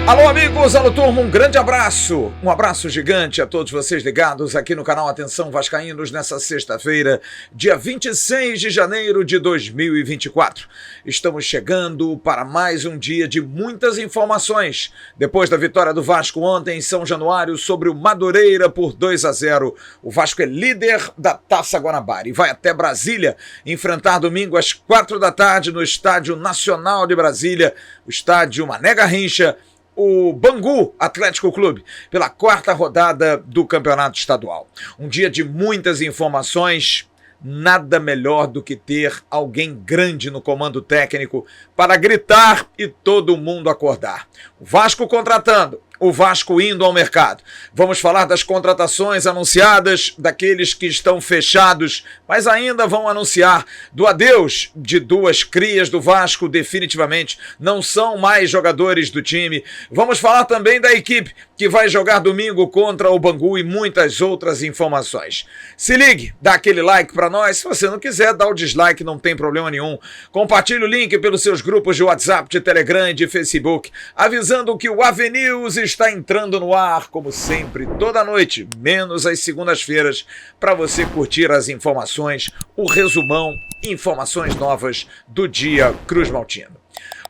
Alô amigos, alô turma, um grande abraço, um abraço gigante a todos vocês ligados aqui no canal Atenção Vascaínos nessa sexta-feira, dia 26 de janeiro de 2024. Estamos chegando para mais um dia de muitas informações. Depois da vitória do Vasco ontem em São Januário sobre o Madureira por 2-0, o Vasco é líder da Taça Guanabara e vai até Brasília enfrentar domingo às 4 da tarde no Estádio Nacional de Brasília, o estádio Mané Garrincha, o Bangu Atlético Clube, pela quarta rodada do Campeonato Estadual. Um dia de muitas informações, nada melhor do que ter alguém grande no comando técnico para gritar e todo mundo acordar. O Vasco contratando, o Vasco indo ao mercado. Vamos falar das contratações anunciadas, daqueles que estão fechados, mas ainda vão anunciar do adeus de duas crias do Vasco, definitivamente não são mais jogadores do time. Vamos falar também da equipe que vai jogar domingo contra o Bangu e muitas outras informações. Se ligue, dá aquele like para nós. Se você não quiser, dá o dislike, não tem problema nenhum. Compartilhe o link pelos seus grupos de WhatsApp, de Telegram e de Facebook, avisando que o AVNews está entrando no ar, como sempre, toda noite, menos às segundas-feiras, para você curtir as informações, o resumão, informações novas do dia Cruz Maltino.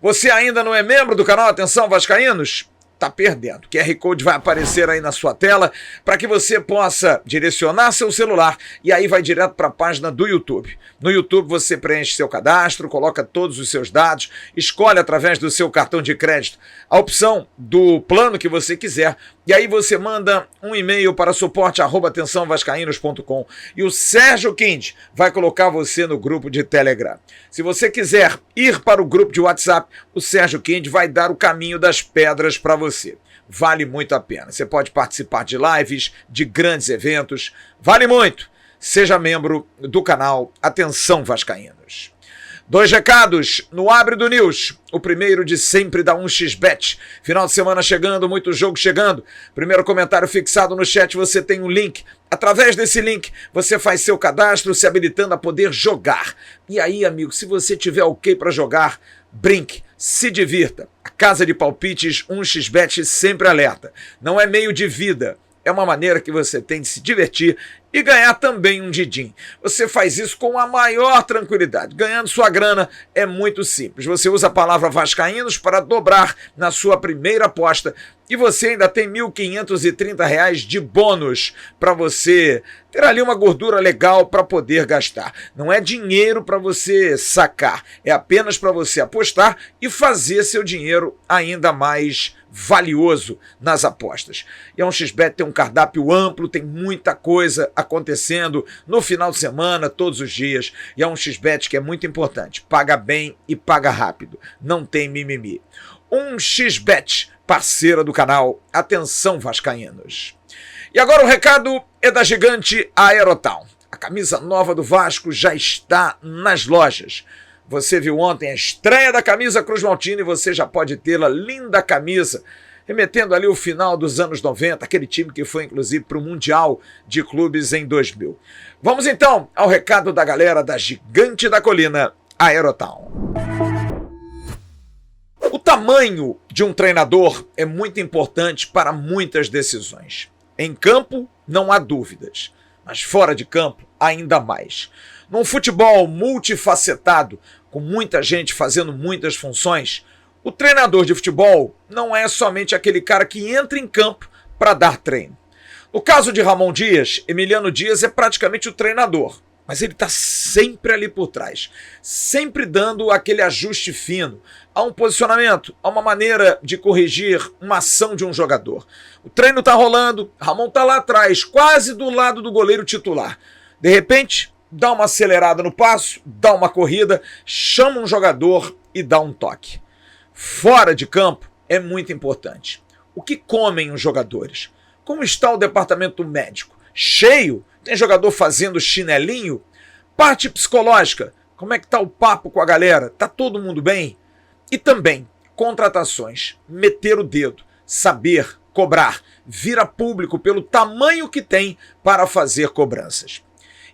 Você ainda não é membro do canal Atenção Vascaínos? Tá perdendo. O QR Code vai aparecer aí na sua tela para que você possa direcionar seu celular e aí vai direto para a página do YouTube. No YouTube você preenche seu cadastro, coloca todos os seus dados, escolhe através do seu cartão de crédito a opção do plano que você quiser e aí você manda um e-mail para suporte@atençãovascaínos.com e o Sérgio Kind vai colocar você no grupo de Telegram. Se você quiser ir para o grupo de WhatsApp, o Sérgio Kind vai dar o caminho das pedras para você. Vale muito a pena. Você pode participar de lives, de grandes eventos. Vale muito. Seja membro do canal Atenção Vascaínos. 2 recados no Abre do News. O primeiro de sempre da 1xBet. Final de semana chegando, muito jogo chegando. Primeiro comentário fixado no chat, você tem um link. Através desse link, você faz seu cadastro, se habilitando a poder jogar. E aí, amigo, se você tiver ok para jogar, brinque, se divirta. A casa de palpites 1xBet sempre alerta. Não é meio de vida. É uma maneira que você tem de se divertir e ganhar também um din-din. Você faz isso com a maior tranquilidade. Ganhando sua grana é muito simples. Você usa a palavra Vascaínos para dobrar na sua primeira aposta e você ainda tem R$ 1.530 de bônus para você ter ali uma gordura legal para poder gastar. Não é dinheiro para você sacar, é apenas para você apostar e fazer seu dinheiro ainda mais valioso nas apostas. E a 1xBet tem um cardápio amplo, tem muita coisa acontecendo no final de semana, todos os dias. E a 1xBet, que é muito importante, paga bem e paga rápido. Não tem mimimi. 1xBet, parceira do canal Atenção Vascaínos. E agora o recado é da gigante Aerotown. A camisa nova do Vasco já está nas lojas. Você viu ontem a estreia da camisa Cruz Maltino e você já pode tê-la, linda camisa, remetendo ali o final dos anos 90, aquele time que foi inclusive para o Mundial de Clubes em 2000. Vamos então ao recado da galera da Gigante da Colina, Aerotown. O tamanho de um treinador é muito importante para muitas decisões. Em campo, não há dúvidas, mas fora de campo, ainda mais. Num futebol multifacetado, com muita gente fazendo muitas funções, o treinador de futebol não é somente aquele cara que entra em campo para dar treino. No caso de Ramon Dias, Emiliano Dias é praticamente o treinador, mas ele está sempre ali por trás, sempre dando aquele ajuste fino a um posicionamento, a uma maneira de corrigir uma ação de um jogador. O treino está rolando, Ramon está lá atrás, quase do lado do goleiro titular. De repente, dá uma acelerada no passo, dá uma corrida, chama um jogador e dá um toque. Fora de campo é muito importante. O que comem os jogadores? Como está o departamento médico? Cheio? Tem jogador fazendo chinelinho? Parte psicológica. Como é que está o papo com a galera? Está todo mundo bem? E também, contratações. Meter o dedo. Saber cobrar. Vir a público pelo tamanho que tem para fazer cobranças.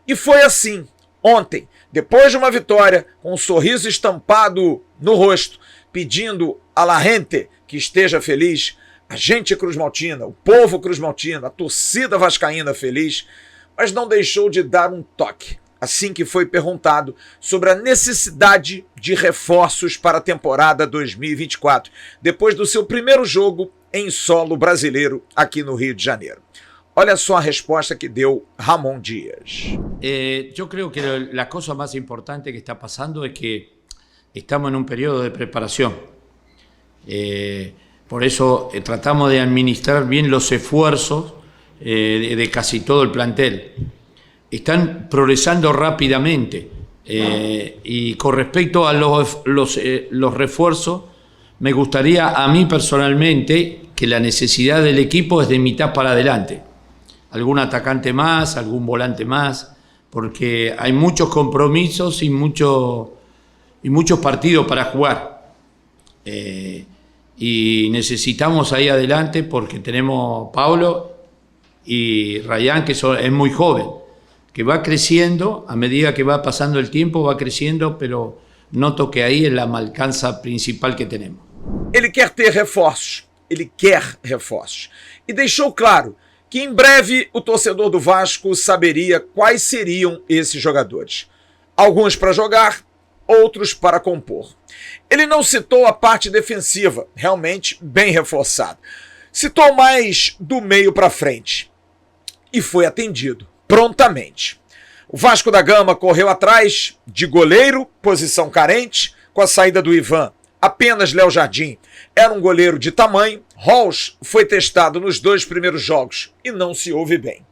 E foi assim, ontem, depois de uma vitória, com um sorriso estampado no rosto, pedindo a la gente que esteja feliz, a gente cruzmaltina, o povo cruzmaltino, a torcida vascaína feliz, mas não deixou de dar um toque, assim que foi perguntado sobre a necessidade de reforços para a temporada 2024, depois do seu primeiro jogo em solo brasileiro aqui no Rio de Janeiro. Olha só a resposta que deu Ramon Díaz. Yo creo que la cosa más importante que está pasando es que estamos en un periodo de preparación. Por eso tratamos de administrar bien los esfuerzos de casi todo el plantel. Están progresando rápidamente y con respecto a los refuerzos, me gustaría a mí personalmente que la necesidad del equipo es de mitad para adelante. Algún atacante más, algún volante más, porque hay muchos compromisos y muchos partidos para jugar. Y necesitamos ahí adelante porque tenemos Paulo y Rayán, que es muy joven, que va creciendo a medida que va pasando el tiempo, va creciendo, pero noto que ahí es la malcança principal que tenemos. Ele quer ter reforços, e deixou claro que em breve o torcedor do Vasco saberia quais seriam esses jogadores. Alguns para jogar, outros para compor. Ele não citou a parte defensiva, realmente bem reforçada. Citou mais do meio para frente. E foi atendido, prontamente. O Vasco da Gama correu atrás de goleiro, posição carente, com a saída do Ivan. Apenas Léo Jardim era um goleiro de tamanho. Halls foi testado nos 2 primeiros jogos e não se ouve bem.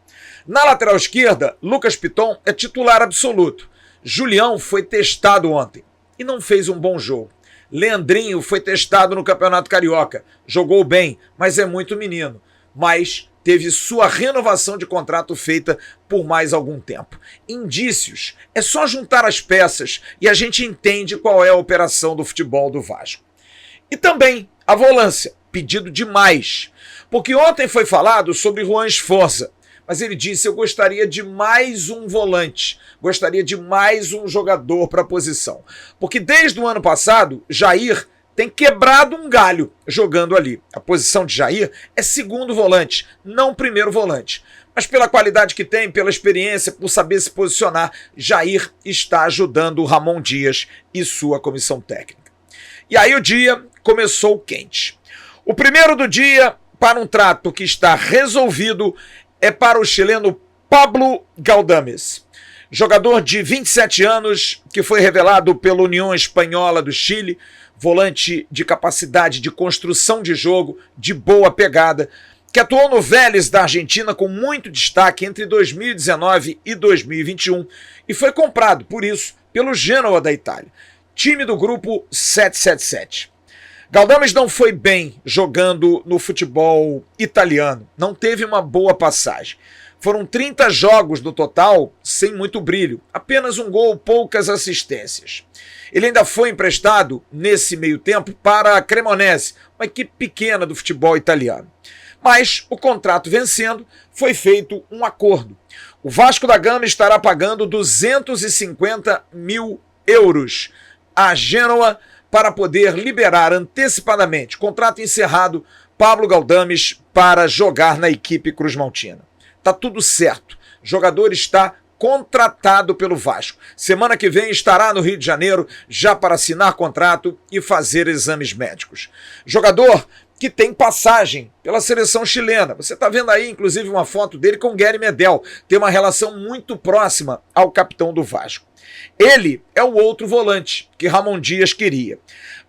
Na lateral esquerda, Lucas Piton é titular absoluto. Julião foi testado ontem e não fez um bom jogo. Leandrinho foi testado no Campeonato Carioca. Jogou bem, mas é muito menino. Mas teve sua renovação de contrato feita por mais algum tempo. Indícios, é só juntar as peças e a gente entende qual é a operação do futebol do Vasco. E também a volância, pedido demais, porque ontem foi falado sobre Juan Esforza, mas ele disse: eu gostaria de mais um volante, gostaria de mais um jogador para a posição, porque desde o ano passado, Jair tem quebrado um galho jogando ali. A posição de Jair é segundo volante, não primeiro volante. Mas pela qualidade que tem, pela experiência, por saber se posicionar, Jair está ajudando o Ramon Díaz e sua comissão técnica. E aí o dia começou quente. O primeiro do dia, para um trato que está resolvido, é para o chileno Pablo Galdames. Jogador de 27 anos, que foi revelado pela União Espanhola do Chile, volante de capacidade de construção de jogo, de boa pegada, que atuou no Vélez da Argentina com muito destaque entre 2019 e 2021 e foi comprado, por isso, pelo Genoa da Itália, time do grupo 777. Galdames não foi bem jogando no futebol italiano, não teve uma boa passagem. Foram 30 jogos no total, sem muito brilho, apenas um gol, poucas assistências. Ele ainda foi emprestado, nesse meio tempo, para a Cremonese, uma equipe pequena do futebol italiano. Mas, o contrato vencendo, foi feito um acordo. O Vasco da Gama estará pagando 250 mil euros à Genoa para poder liberar antecipadamente, contrato encerrado, Pablo Galdames para jogar na equipe cruzmaltina. Tá tudo certo. O jogador está contratado pelo Vasco. Semana que vem estará no Rio de Janeiro já para assinar contrato e fazer exames médicos. Jogador que tem passagem pela seleção chilena. Você está vendo aí, inclusive, uma foto dele com Gary Medel. Tem uma relação muito próxima ao capitão do Vasco. Ele é o outro volante que Ramon Díaz queria.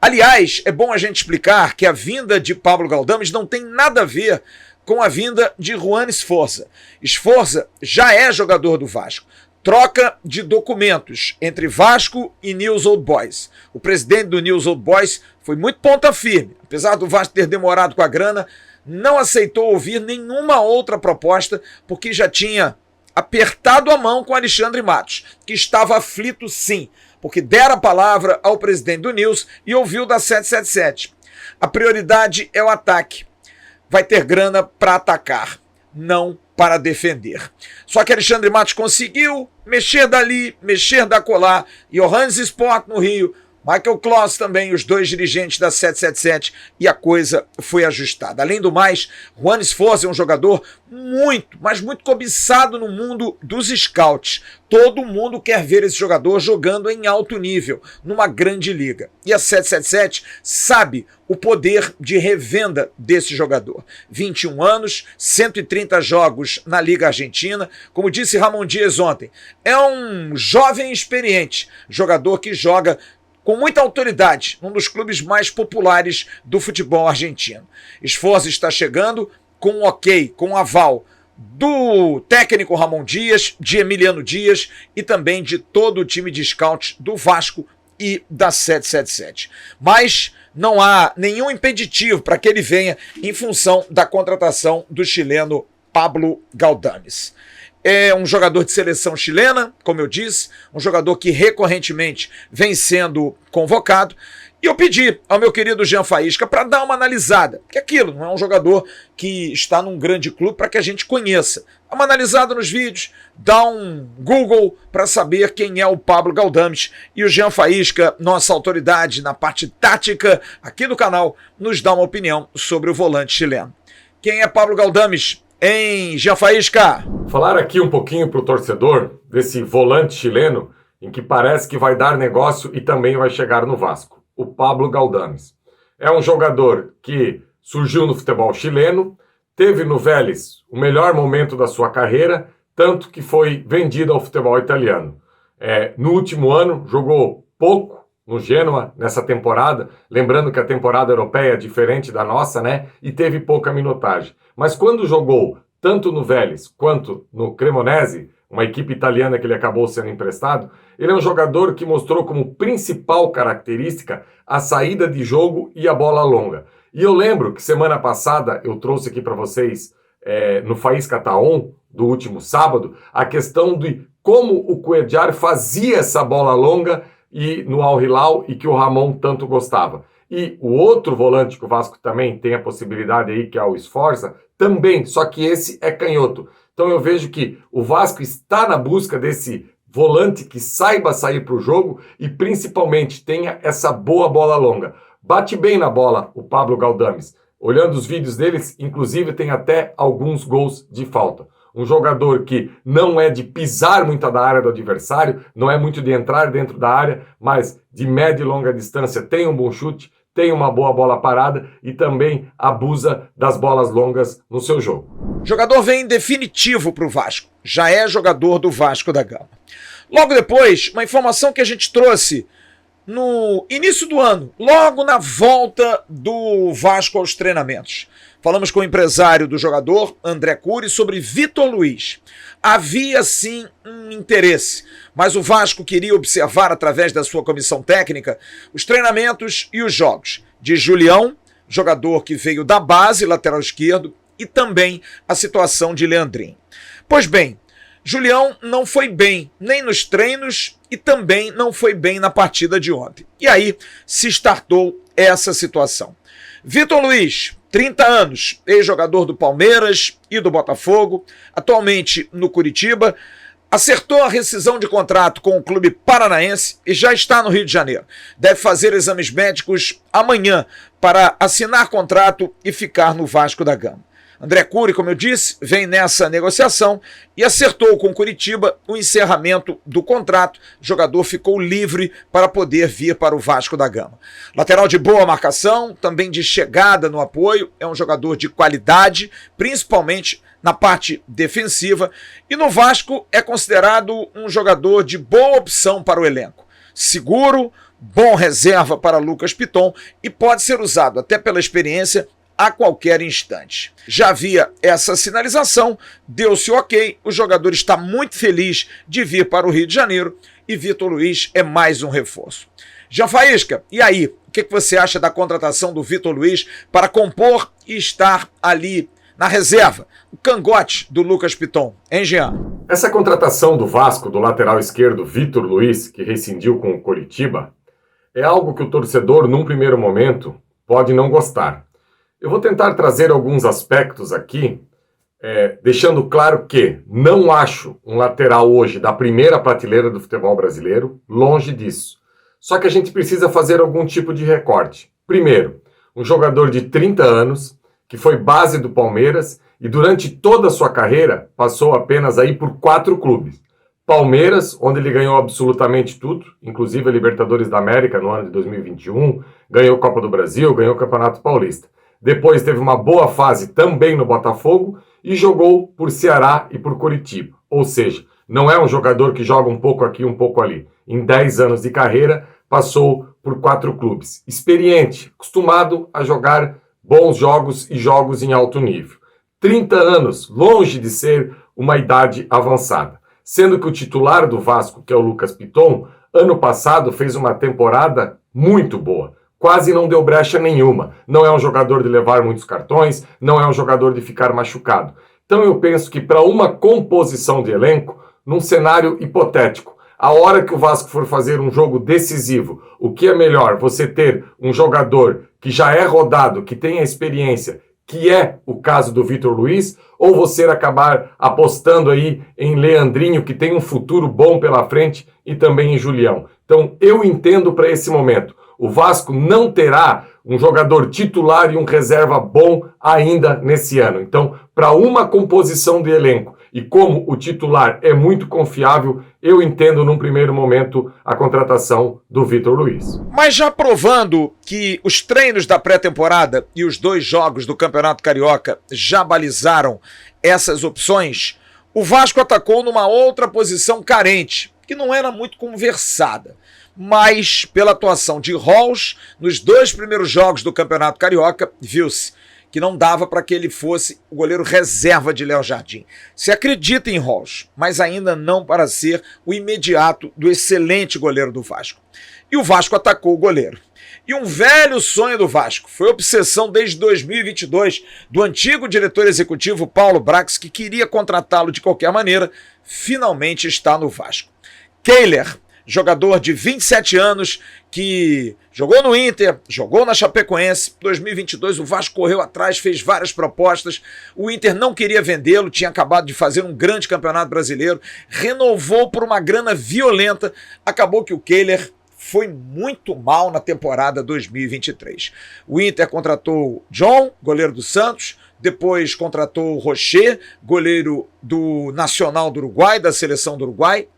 Aliás, é bom a gente explicar que a vinda de Pablo Galdames não tem nada a ver com a vinda de Juan Esforza. Esforza já é jogador do Vasco. Troca de documentos entre Vasco e News Old Boys. O presidente do News Old Boys foi muito ponta firme. Apesar do Vasco ter demorado com a grana, não aceitou ouvir nenhuma outra proposta, porque já tinha apertado a mão com Alexandre Matos, que estava aflito sim, porque dera a palavra ao presidente do News e ouviu da 777. A prioridade é o ataque. Vai ter grana para atacar, não para defender. Só que Alexandre Matos conseguiu mexer dali, mexer da colar, e Johannes Sport no Rio, Michael Kloss também, os dois dirigentes da 777, e a coisa foi ajustada. Além do mais, Juan Esforza é um jogador muito, mas muito cobiçado no mundo dos scouts. Todo mundo quer ver esse jogador jogando em alto nível, numa grande liga. E a 777 sabe o poder de revenda desse jogador. 21 anos, 130 jogos na Liga Argentina. Como disse Ramon Dias ontem, é um jovem experiente, jogador que joga com muita autoridade, um dos clubes mais populares do futebol argentino. Esforza está chegando com um ok, com um aval do técnico Ramon Dias, de Emiliano Dias e também de todo o time de scouts do Vasco e da 777. Mas não há nenhum impeditivo para que ele venha em função da contratação do chileno Pablo Galdames. É um jogador de seleção chilena, como eu disse, um jogador que recorrentemente vem sendo convocado. E eu pedi ao meu querido Jean Faísca para dar uma analisada, que aquilo não é um jogador que está num grande clube para que a gente conheça. Dá uma analisada nos vídeos, dá um Google para saber quem é o Pablo Galdames. E o Jean Faísca, nossa autoridade na parte tática aqui do canal, nos dá uma opinião sobre o volante chileno. Quem é Pablo Galdames? Hein, Jean Faísca? Falar aqui um pouquinho para o torcedor desse volante chileno em que parece que vai dar negócio e também vai chegar no Vasco, o Pablo Galdames. É um jogador que surgiu no futebol chileno, teve no Vélez o melhor momento da sua carreira, tanto que foi vendido ao futebol italiano. No último ano jogou pouco no Genoa nessa temporada, lembrando que a temporada europeia é diferente da nossa, né? E teve pouca minutagem. Mas quando jogou tanto no Vélez quanto no Cremonese, uma equipe italiana que ele acabou sendo emprestado, ele é um jogador que mostrou como principal característica a saída de jogo e a bola longa. E eu lembro que semana passada eu trouxe aqui para vocês, no Faísca Taon, do último sábado, a questão de como o Cuéllar fazia essa bola longa e no Al Hilal e que o Ramon tanto gostava. E o outro volante que o Vasco também tem a possibilidade aí, que é o Esforza, também, só que esse é canhoto. Então eu vejo que o Vasco está na busca desse volante que saiba sair para o jogo e principalmente tenha essa boa bola longa. Bate bem na bola o Pablo Galdames. Olhando os vídeos deles, inclusive tem até alguns gols de falta. Um jogador que não é de pisar muito da área do adversário, não é muito de entrar dentro da área, mas de média e longa distância tem um bom chute, tem uma boa bola parada e também abusa das bolas longas no seu jogo. O jogador vem definitivo para o Vasco, já é jogador do Vasco da Gama. Logo depois, uma informação que a gente trouxe no início do ano, logo na volta do Vasco aos treinamentos. Falamos com o empresário do jogador, André Cury, sobre Vitor Luiz. Havia sim um interesse, mas o Vasco queria observar através da sua comissão técnica os treinamentos e os jogos de Julião, jogador que veio da base, lateral esquerdo, e também a situação de Leandrinho. Pois bem, Julião não foi bem nem nos treinos e também não foi bem na partida de ontem. E aí se startou essa situação. Vitor Luiz, 30 anos, ex-jogador do Palmeiras e do Botafogo, atualmente no Curitiba, acertou a rescisão de contrato com o clube paranaense e já está no Rio de Janeiro. Deve fazer exames médicos amanhã para assinar contrato e ficar no Vasco da Gama. André Cury, como eu disse, vem nessa negociação e acertou com o Curitiba o encerramento do contrato. O jogador ficou livre para poder vir para o Vasco da Gama. Lateral de boa marcação, também de chegada no apoio, é um jogador de qualidade, principalmente na parte defensiva. E no Vasco é considerado um jogador de boa opção para o elenco. Seguro, bom reserva para Lucas Piton e pode ser usado até pela experiência a qualquer instante. Já havia essa sinalização, deu-se o ok, o jogador está muito feliz de vir para o Rio de Janeiro e Vitor Luiz é mais um reforço. Jean Faísca, e aí? O que você acha da contratação do Vitor Luiz para compor e estar ali na reserva, o cangote do Lucas Piton, hein, Jean? Essa contratação do Vasco, do lateral esquerdo Vitor Luiz, que rescindiu com o Coritiba, é algo que o torcedor, num primeiro momento, pode não gostar. Eu vou tentar trazer alguns aspectos aqui deixando claro que não acho um lateral hoje da primeira prateleira do futebol brasileiro, longe disso. Só que a gente precisa fazer algum tipo de recorte. Primeiro, um jogador de 30 anos, que foi base do Palmeiras e durante toda a sua carreira passou apenas aí por 4 clubes. Palmeiras, onde ele ganhou absolutamente tudo, inclusive a Libertadores da América no ano de 2021, ganhou a Copa do Brasil, ganhou o Campeonato Paulista. Depois teve uma boa fase também no Botafogo e jogou por Ceará e por Coritiba. Ou seja, não é um jogador que joga um pouco aqui, um pouco ali. Em 10 anos de carreira, passou por 4 clubes. Experiente, acostumado a jogar bons jogos e jogos em alto nível. 30 anos, longe de ser uma idade avançada. Sendo que o titular do Vasco, que é o Lucas Piton, ano passado fez uma temporada muito boa. Quase não deu brecha nenhuma. Não é um jogador de levar muitos cartões, não é um jogador de ficar machucado. Então eu penso que para uma composição de elenco, num cenário hipotético, a hora que o Vasco for fazer um jogo decisivo, o que é melhor? Você ter um jogador que já é rodado, que tem a experiência, que é o caso do Vitor Luiz, ou você acabar apostando aí em Leandrinho, que tem um futuro bom pela frente, e também em Julião. Então eu entendo para esse momento. O Vasco não terá um jogador titular e um reserva bom ainda nesse ano. Então, para uma composição de elenco, e como o titular é muito confiável, eu entendo num primeiro momento a contratação do Vitor Luiz. Mas já provando que os treinos da pré-temporada e os 2 jogos do Campeonato Carioca já balizaram essas opções, o Vasco atacou numa outra posição carente, que não era muito conversada. Mas pela atuação de Halls nos 2 primeiros jogos do Campeonato Carioca, viu-se que não dava para que ele fosse o goleiro reserva de Léo Jardim. Se acredita em Halls, mas ainda não para ser o imediato do excelente goleiro do Vasco. E o Vasco atacou o goleiro. E um velho sonho do Vasco, foi obsessão desde 2022 do antigo diretor executivo Paulo Brax, que queria contratá-lo de qualquer maneira, finalmente está no Vasco. Kehler, jogador de 27 anos que jogou no Inter, jogou na Chapecoense. Em 2022 o Vasco correu atrás, fez várias propostas. O Inter não queria vendê-lo, tinha acabado de fazer um grande campeonato brasileiro, renovou por uma grana violenta. Acabou que o Kehler foi muito mal na temporada 2023. O Inter contratou John, goleiro do Santos, depois contratou Rocher, goleiro do Nacional do Uruguai, da seleção do Uruguai,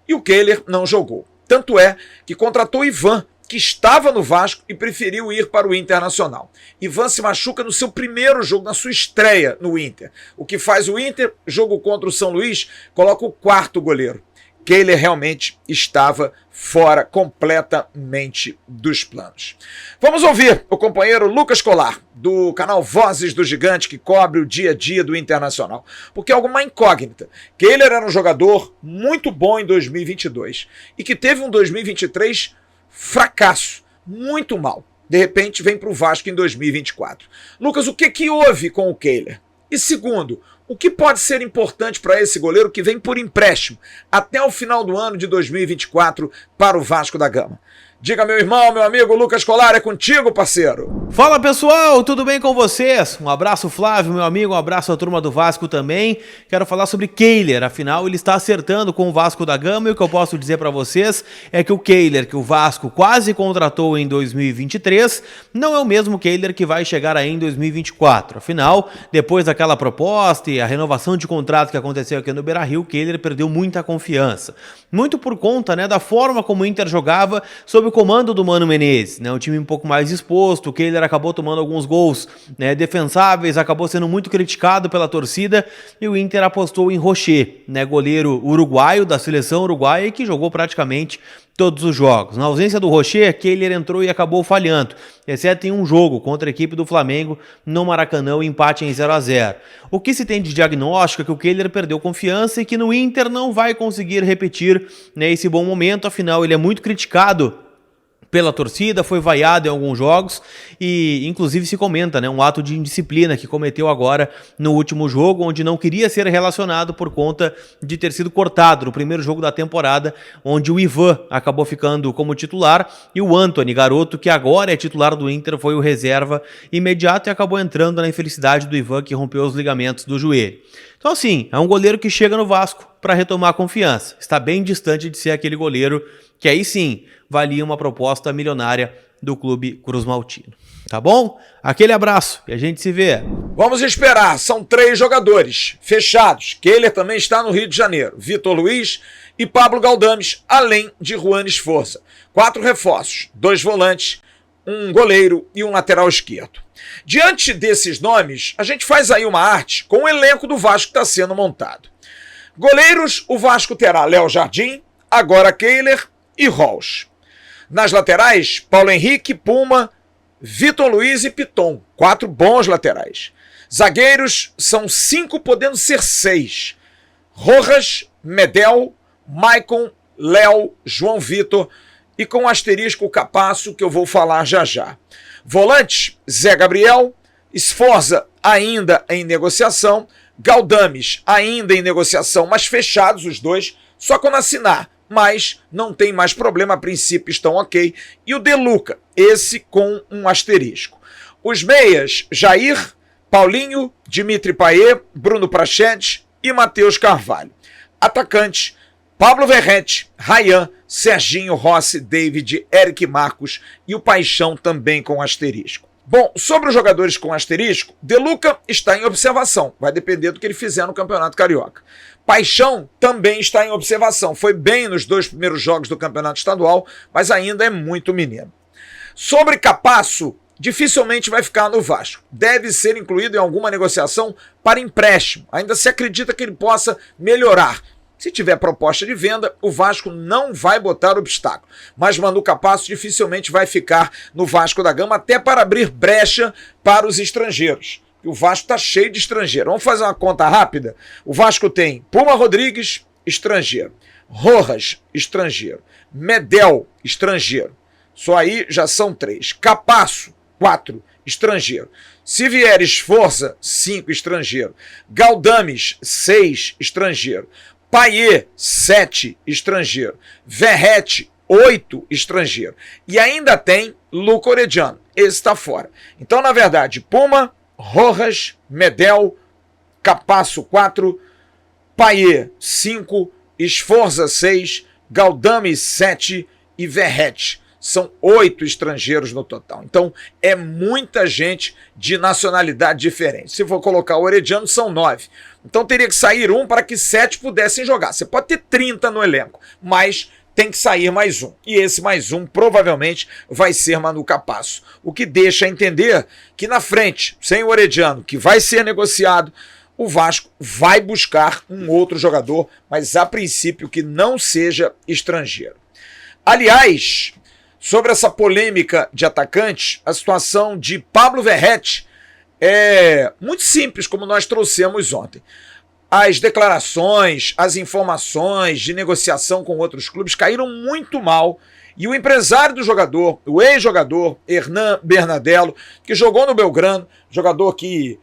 e o Kehler não jogou. Tanto é que contratou Ivan, que estava no Vasco e preferiu ir para o Internacional. Ivan se machuca no seu primeiro jogo, na sua estreia no Inter. O que faz o Inter, jogo contra o São Luís, coloca o 4º goleiro. Kehler realmente estava fora completamente dos planos. Vamos ouvir o companheiro Lucas Colar, do canal Vozes do Gigante, que cobre o dia a dia do Internacional, porque é alguma incógnita. Kehler era um jogador muito bom em 2022 e que teve um 2023 fracasso, muito mal. De repente vem para o Vasco em 2024. Lucas, o que houve com o Kehler? E segundo, o que pode ser importante para esse goleiro que vem por empréstimo até o final do ano de 2024 para o Vasco da Gama? Diga, meu irmão, meu amigo Lucas Colar, é contigo, parceiro. Fala, pessoal, tudo bem com vocês? Um abraço, Flávio, meu amigo, um abraço à turma do Vasco também. Quero falar sobre Kehler, afinal ele está acertando com o Vasco da Gama, e o que eu posso dizer para vocês é que o Kehler, que o Vasco quase contratou em 2023, não é o mesmo Kehler que vai chegar aí em 2024. Afinal, depois daquela proposta e a renovação de contrato que aconteceu aqui no Beira-Rio, o Kehler perdeu muita confiança. Muito por conta, da forma como o Inter jogava sob o comando do Mano Menezes, um time um pouco mais exposto. O Kehler acabou tomando alguns gols defensáveis, acabou sendo muito criticado pela torcida, e o Inter apostou em Rocher, goleiro uruguaio da seleção uruguaia, que jogou praticamente todos os jogos. Na ausência do Rocher, Kehler entrou e acabou falhando, exceto em um jogo contra a equipe do Flamengo no Maracanã, o empate em 0-0. O que se tem de diagnóstico é que o Kehler perdeu confiança e que no Inter não vai conseguir repetir esse bom momento, afinal ele é muito criticado pela torcida, foi vaiado em alguns jogos e inclusive se comenta, né, um ato de indisciplina que cometeu agora no último jogo, onde não queria ser relacionado por conta de ter sido cortado no primeiro jogo da temporada, onde o Ivan acabou ficando como titular e o Antony, garoto que agora é titular do Inter, foi o reserva imediato e acabou entrando na infelicidade do Ivan, que rompeu os ligamentos do joelho. Então assim, é um goleiro que chega no Vasco para retomar a confiança, está bem distante de ser aquele goleiro que aí sim valia uma proposta milionária do Clube Cruz Maltino. Tá bom? Aquele abraço e a gente se vê. Vamos esperar, são 3 jogadores fechados. Kehler também está no Rio de Janeiro. Vitor Luiz e Pablo Galdames, além de Juan Esforza. 4 reforços, 2 volantes, um goleiro e um lateral esquerdo. Diante desses nomes, a gente faz aí uma arte com o elenco do Vasco que está sendo montado. Goleiros, o Vasco terá Léo Jardim, agora Kehler e Rolls. Nas laterais, Paulo Henrique, Puma, Vitor Luiz e Piton. 4 bons laterais. Zagueiros são 5, podendo ser 6. Rojas, Medel, Maicon, Léo, João Vitor e com asterisco o Capasso, que eu vou falar já já. Volantes, Zé Gabriel, Esforza ainda em negociação, Galdames ainda em negociação, mas fechados os dois, só quando assinar. Mas não tem mais problema, a princípio estão ok. E o De Luca, esse com um asterisco. Os meias, Jair, Paulinho, Dimitri Payet, Bruno Prachedes e Matheus Carvalho. Atacantes, Pablo Verrete, Ryan, Serginho Rossi, David, Eric Marcos e o Paixão também com asterisco. Bom, sobre os jogadores com asterisco, De Luca está em observação, vai depender do que ele fizer no Campeonato Carioca. Paixão também está em observação, foi bem nos 2 primeiros jogos do Campeonato Estadual, mas ainda é muito menino. Sobre Capasso, dificilmente vai ficar no Vasco, deve ser incluído em alguma negociação para empréstimo, ainda se acredita que ele possa melhorar. Se tiver proposta de venda, o Vasco não vai botar obstáculo. Mas Manu Capasso dificilmente vai ficar no Vasco da Gama, até para abrir brecha para os estrangeiros. E o Vasco está cheio de estrangeiro. Vamos fazer uma conta rápida? O Vasco tem Puma Rodrigues, estrangeiro. Rojas, estrangeiro. Medel, estrangeiro. Só aí já são 3. Capasso, 4, estrangeiro. Se vier Esforza, 5, estrangeiro. Galdames, 6, estrangeiro. Payet, 7, estrangeiro. Verrete, 8, estrangeiro. E ainda tem Luca Orediano. Esse está fora. Então, na verdade, Puma, Rojas, Medel, Capasso, 4, Payet, 5, Esforza, 6, Galdames, 7 e Verrete. São 8 estrangeiros no total. Então, é muita gente de nacionalidade diferente. Se for colocar o Orediano, são 9. Então, teria que sair um para que 7 pudessem jogar. Você pode ter 30 no elenco, mas tem que sair mais um. E esse mais um provavelmente vai ser Manu Capasso. O que deixa a entender que na frente, sem o Orediano, que vai ser negociado, o Vasco vai buscar um outro jogador, mas a princípio que não seja estrangeiro. Aliás, sobre essa polêmica de atacantes, a situação de Pablo Verrete é muito simples, como nós trouxemos ontem. As declarações, as informações de negociação com outros clubes caíram muito mal e o empresário do jogador, o ex-jogador Hernan Bernardello, que jogou no Belgrano, jogador que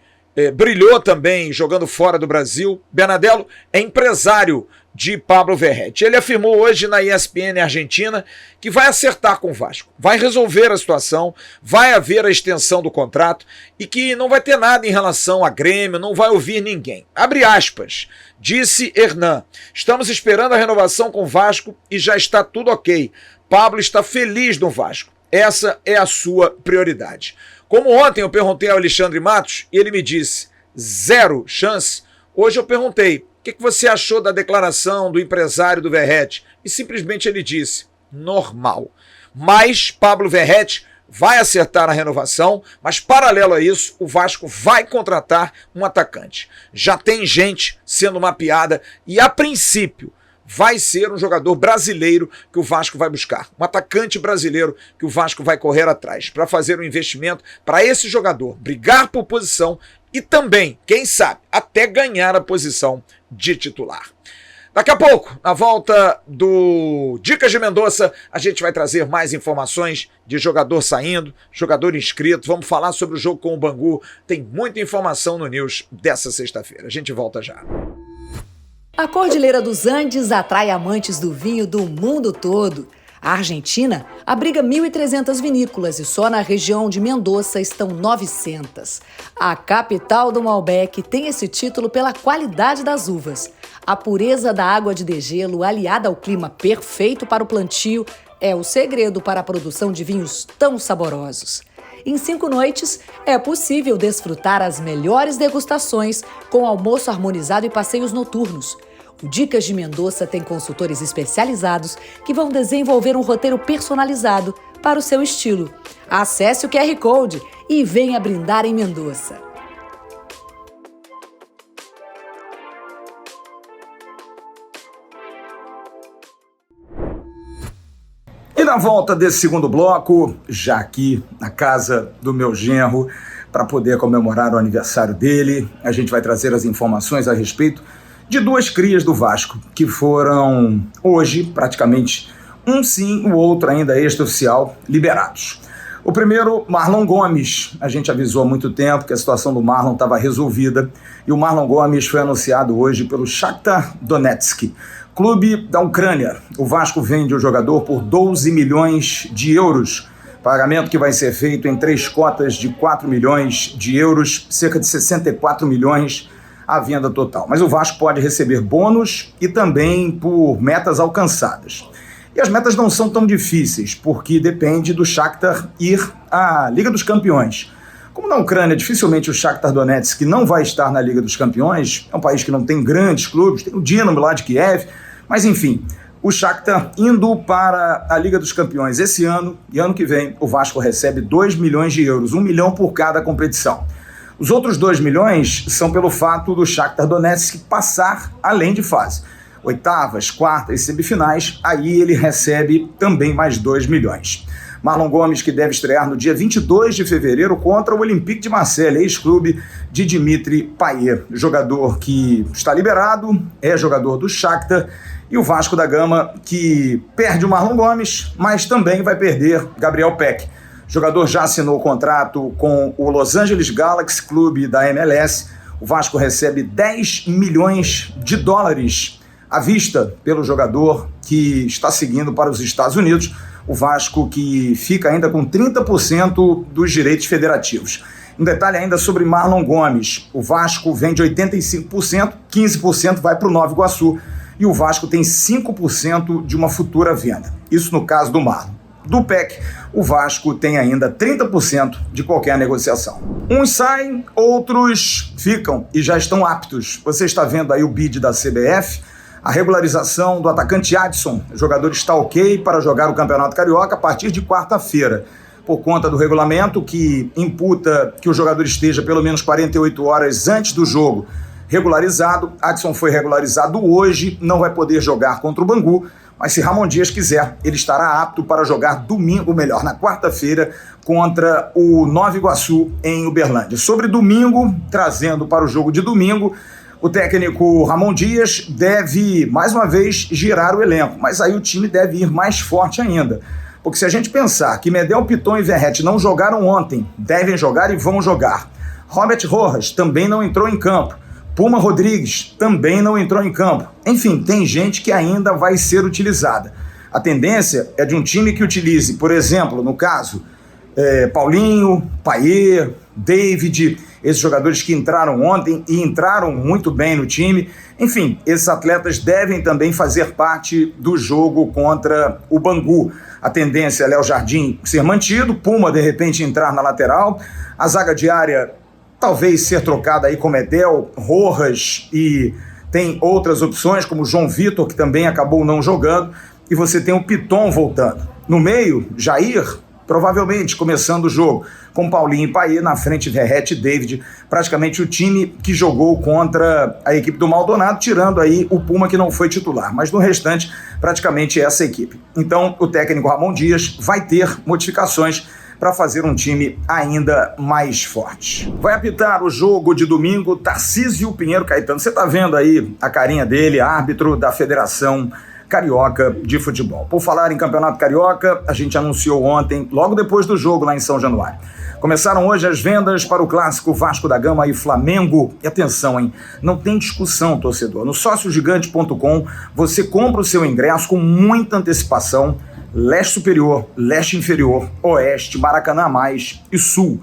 brilhou também jogando fora do Brasil, Bernardello é empresário de Pablo Verrete. Ele afirmou hoje na ESPN Argentina que vai acertar com o Vasco, vai resolver a situação, vai haver a extensão do contrato e que não vai ter nada em relação a Grêmio, não vai ouvir ninguém. Abre aspas, disse Hernan, estamos esperando a renovação com o Vasco e já está tudo ok. Pablo está feliz no Vasco, essa é a sua prioridade. Como ontem eu perguntei ao Alexandre Matos e ele me disse 0 chance, hoje eu perguntei o que você achou da declaração do empresário do Verrete? E simplesmente ele disse, normal. Mas Pablo Verrete vai acertar a renovação, mas paralelo a isso, o Vasco vai contratar um atacante. Já tem gente sendo mapeada e a princípio vai ser um jogador brasileiro que o Vasco vai buscar. Um atacante brasileiro que o Vasco vai correr atrás para fazer um investimento para esse jogador brigar por posição e também, quem sabe, até ganhar a posição de titular. Daqui a pouco, na volta do Dicas de Mendonça, a gente vai trazer mais informações de jogador saindo, jogador inscrito. Vamos falar sobre o jogo com o Bangu. Tem muita informação no News dessa sexta-feira. A gente volta já. A Cordilheira dos Andes atrai amantes do vinho do mundo todo. A Argentina abriga 1.300 vinícolas e só na região de Mendoza estão 900. A capital do Malbec tem esse título pela qualidade das uvas. A pureza da água de degelo, aliada ao clima perfeito para o plantio, é o segredo para a produção de vinhos tão saborosos. Em 5 noites, é possível desfrutar as melhores degustações com almoço harmonizado e passeios noturnos. O Dicas de Mendonça tem consultores especializados que vão desenvolver um roteiro personalizado para o seu estilo. Acesse o QR Code e venha brindar em Mendonça. E na volta desse segundo bloco, já aqui na casa do meu genro, para poder comemorar o aniversário dele, a gente vai trazer as informações a respeito de 2 crias do Vasco, que foram hoje, praticamente, um sim, o outro ainda extraoficial, liberados. O primeiro, Marlon Gomes. A gente avisou há muito tempo que a situação do Marlon estava resolvida e o Marlon Gomes foi anunciado hoje pelo Shakhtar Donetsk, clube da Ucrânia. O Vasco vende o jogador por 12 milhões de euros, pagamento que vai ser feito em 3 cotas de 4 milhões de euros, cerca de 64 milhões a venda total. Mas o Vasco pode receber bônus e também por metas alcançadas. E as metas não são tão difíceis, porque depende do Shakhtar ir à Liga dos Campeões. Como na Ucrânia, dificilmente o Shakhtar Donetsk não vai estar na Liga dos Campeões, é um país que não tem grandes clubes, tem o Dinamo lá de Kiev, mas enfim, o Shakhtar indo para a Liga dos Campeões esse ano e ano que vem, o Vasco recebe 2 milhões de euros, 1 milhão por cada competição. Os outros 2 milhões são pelo fato do Shakhtar Donetsk passar além de fase. Oitavas, quartas e semifinais, aí ele recebe também mais 2 milhões. Marlon Gomes, que deve estrear no dia 22 de fevereiro contra o Olympique de Marseille, ex-clube de Dimitri Payet. Jogador que está liberado, é jogador do Shakhtar, e o Vasco da Gama, que perde o Marlon Gomes, mas também vai perder Gabriel Peck. O jogador já assinou o contrato com o Los Angeles Galaxy, clube da MLS. O Vasco recebe 10 milhões de dólares à vista pelo jogador que está seguindo para os Estados Unidos. O Vasco que fica ainda com 30% dos direitos federativos. Um detalhe ainda sobre Marlon Gomes. O Vasco vende 85%, 15% vai para o Nova Iguaçu e o Vasco tem 5% de uma futura venda. Isso no caso do Marlon. Do PEC, o Vasco tem ainda 30% de qualquer negociação. Uns saem, outros ficam e já estão aptos. Você está vendo aí o bid da CBF, a regularização do atacante Adson. O jogador está ok para jogar o Campeonato Carioca a partir de quarta-feira, por conta do regulamento que imputa que o jogador esteja pelo menos 48 horas antes do jogo regularizado. Adson foi regularizado hoje, não vai poder jogar contra o Bangu, mas se Ramon Dias quiser, ele estará apto para jogar domingo, melhor, na quarta-feira, contra o Nova Iguaçu em Uberlândia. Sobre domingo, trazendo para o jogo de domingo, o técnico Ramon Dias deve, mais uma vez, girar o elenco, mas aí o time deve ir mais forte ainda. Porque se a gente pensar que Medel, Piton e Verratti não jogaram ontem, devem jogar e vão jogar. Robert Rojas também não entrou em campo. Puma Rodrigues também não entrou em campo. Enfim, tem gente que ainda vai ser utilizada. A tendência é de um time que utilize, por exemplo, no caso, Paulinho, Payet, David, esses jogadores que entraram ontem e entraram muito bem no time. Enfim, esses atletas devem também fazer parte do jogo contra o Bangu. A tendência é Léo Jardim ser mantido, Puma de repente entrar na lateral, a zaga diária talvez ser trocada aí com Medel, Rojas, e tem outras opções como João Vitor, que também acabou não jogando, e você tem o Piton voltando. No meio, Jair, provavelmente começando o jogo, com Paulinho e Payet, na frente Verratti e David, praticamente o time que jogou contra a equipe do Maldonado, tirando aí o Puma que não foi titular, mas no restante praticamente essa equipe. Então o técnico Ramon Dias vai ter modificações para fazer um time ainda mais forte. Vai apitar o jogo de domingo Tarcísio Pinheiro Caetano. Você está vendo aí a carinha dele, árbitro da Federação Carioca de Futebol. Por falar em Campeonato Carioca, a gente anunciou ontem, logo depois do jogo lá em São Januário. Começaram hoje as vendas para o clássico Vasco da Gama e Flamengo. E atenção, hein? Não tem discussão, torcedor. No sociogigante.com você compra o seu ingresso com muita antecipação. Leste superior, leste inferior, oeste, Maracanã a mais e sul.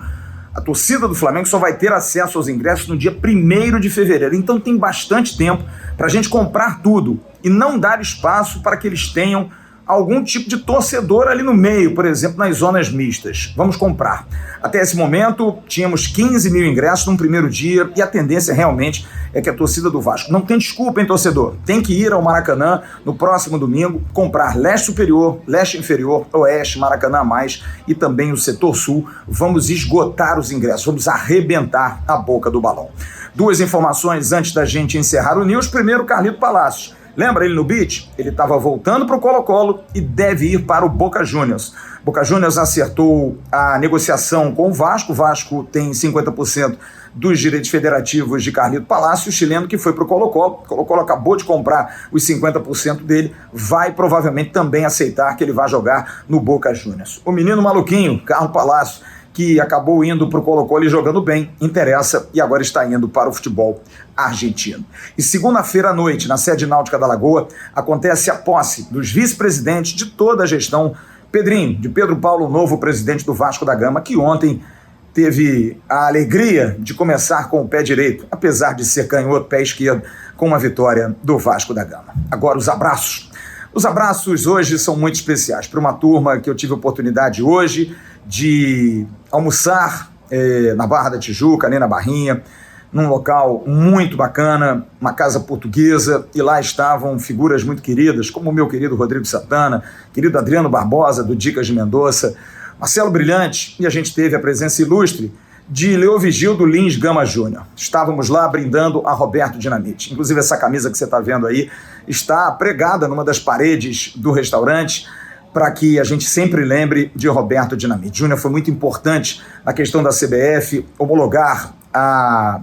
A torcida do Flamengo só vai ter acesso aos ingressos no dia 1º de fevereiro. Então tem bastante tempo para a gente comprar tudo e não dar espaço para que eles tenham algum tipo de torcedor ali no meio, por exemplo, nas zonas mistas. Vamos comprar. Até esse momento, tínhamos 15 mil ingressos num primeiro dia e a tendência realmente é que a torcida do Vasco não tem desculpa, hein, torcedor? Tem que ir ao Maracanã no próximo domingo, comprar leste superior, leste inferior, oeste, Maracanã a mais e também o setor sul. Vamos esgotar os ingressos, vamos arrebentar a boca do balão. 2 informações antes da gente encerrar o News. Primeiro, Carlito Palácios. Lembra ele no beat? Ele estava voltando para o Colo-Colo e deve ir para o Boca Juniors. Boca Juniors acertou a negociação com o Vasco. O Vasco tem 50% dos direitos federativos de Carlito Palácio, o chileno que foi para o Colo-Colo. O Colo-Colo acabou de comprar os 50% dele, vai provavelmente também aceitar que ele vai jogar no Boca Juniors. O menino maluquinho, Carlos Palácio, que acabou indo para o Colo-Colo e jogando bem, interessa e agora está indo para o futebol argentino. E segunda-feira à noite, na sede náutica da Lagoa, acontece a posse dos vice-presidentes de toda a gestão, Pedrinho, de Pedro Paulo, novo presidente do Vasco da Gama, que ontem teve a alegria de começar com o pé direito, apesar de ser canhoto, pé esquerdo, com uma vitória do Vasco da Gama. Agora os abraços. Os abraços hoje são muito especiais para uma turma que eu tive a oportunidade hoje de almoçar na Barra da Tijuca, ali na Barrinha, num local muito bacana, uma casa portuguesa, e lá estavam figuras muito queridas, como o meu querido Rodrigo Santana, querido Adriano Barbosa, do Dicas de Mendonça, Marcelo Brilhante, e a gente teve a presença ilustre de Leovigildo Lins Gama Júnior. Estávamos lá brindando a Roberto Dinamite. Inclusive essa camisa que você está vendo aí está pregada numa das paredes do restaurante, para que a gente sempre lembre de Roberto Dinamite. Júnior foi muito importante na questão da CBF homologar a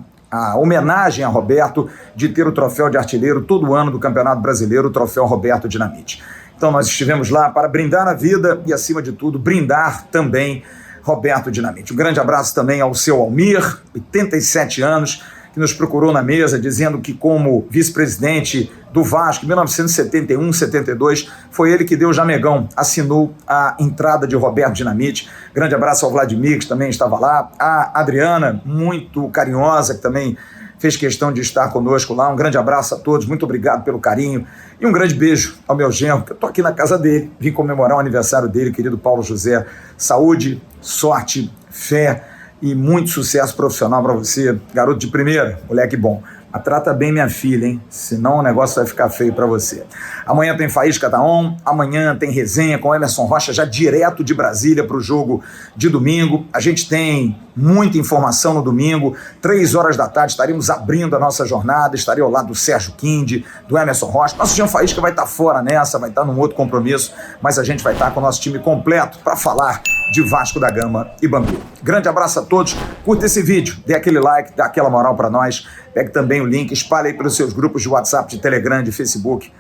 homenagem a Roberto de ter o troféu de artilheiro todo ano do Campeonato Brasileiro, o troféu Roberto Dinamite. Então nós estivemos lá para brindar a vida e, acima de tudo, brindar também Roberto Dinamite. Um grande abraço também ao seu Almir, 87 anos, que nos procurou na mesa dizendo que, como vice-presidente do Vasco, em 1971, 72, foi ele que deu o jamegão, assinou a entrada de Roberto Dinamite. Grande abraço ao Vladimir, que também estava lá, a Adriana, muito carinhosa, que também fez questão de estar conosco lá. Um grande abraço a todos, muito obrigado pelo carinho e um grande beijo ao meu genro, que eu estou aqui na casa dele, vim comemorar o aniversário dele, querido Paulo José. Saúde, sorte, fé e muito sucesso profissional para você, garoto de primeira, moleque bom. Mas trata bem minha filha, hein? Senão o negócio vai ficar feio para você. Amanhã tem Faísca da On, amanhã tem resenha com Emerson Rocha, já direto de Brasília para o jogo de domingo. A gente tem muita informação no domingo, 3 horas da tarde estaremos abrindo a nossa jornada, estarei ao lado do Sérgio Quinde, do Emerson Rocha. Nosso Jean Faísca vai estar fora nessa, vai estar num outro compromisso, mas a gente vai estar com o nosso time completo para falar de Vasco da Gama e Bangu. Grande abraço a todos, curta esse vídeo, dê aquele like, dá aquela moral para nós, pegue também o link, espalhe aí pelos seus grupos de WhatsApp, de Telegram, de Facebook.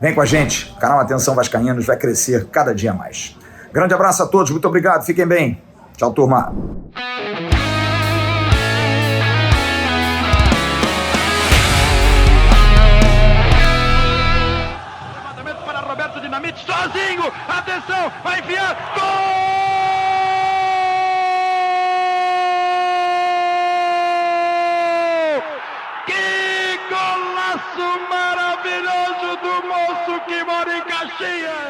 Vem com a gente, o canal Atenção Vascaínos vai crescer cada dia mais. Grande abraço a todos, muito obrigado, fiquem bem. Tchau, turma. Levantamento para Roberto Dinamite, sozinho, atenção, vai enfiar, gol! Que golaço maravilhoso do moço que mora em Caxias!